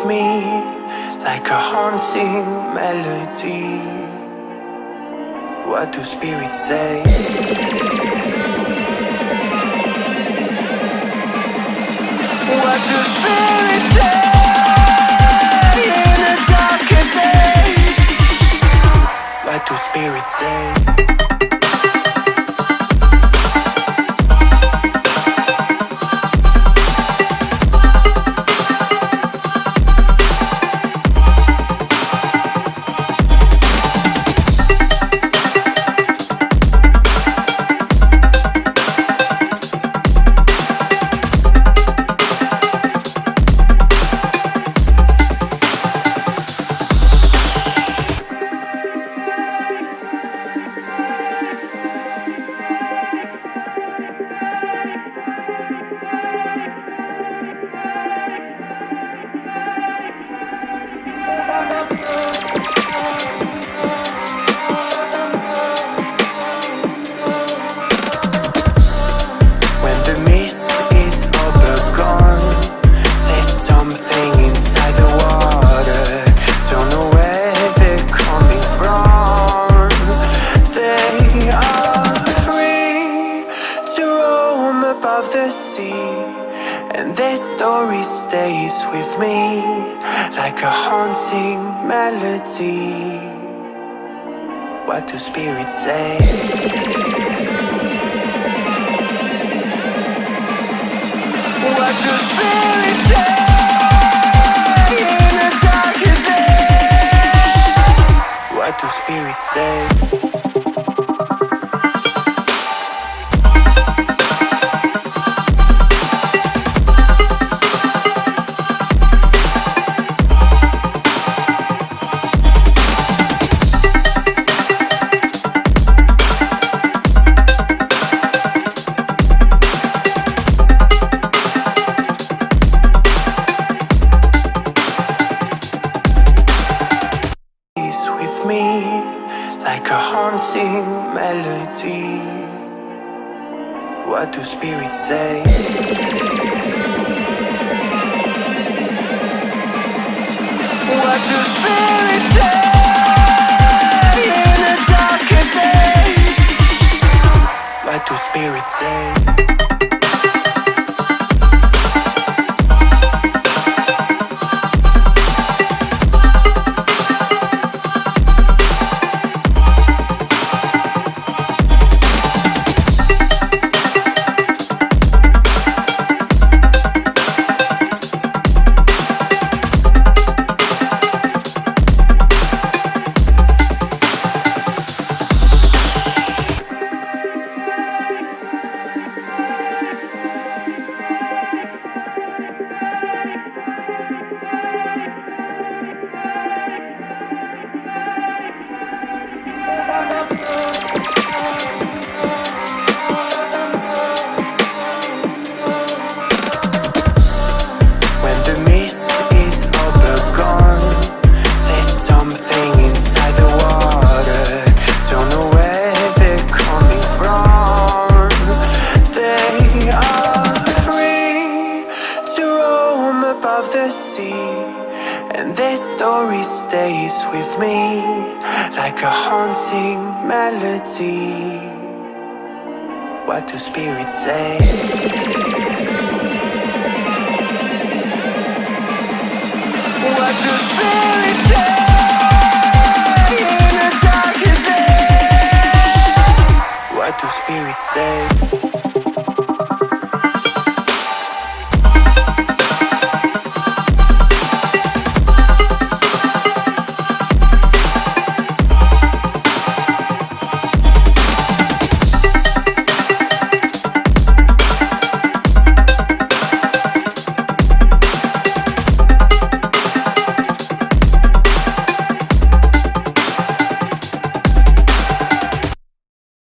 me like a haunting melody. What do spirits say? What do spirits say in a darker day? What do spirits say? And their story stays with me like a haunting melody. What do spirits say? What do spirits say in a darker day? What do spirits say? Like a haunting melody. What do spirits say? What do spirits say in a darker day? What do spirits say? And their story stays with me like a haunting melody. What do spirits say? What do spirits say in a darker day? What do spirits say?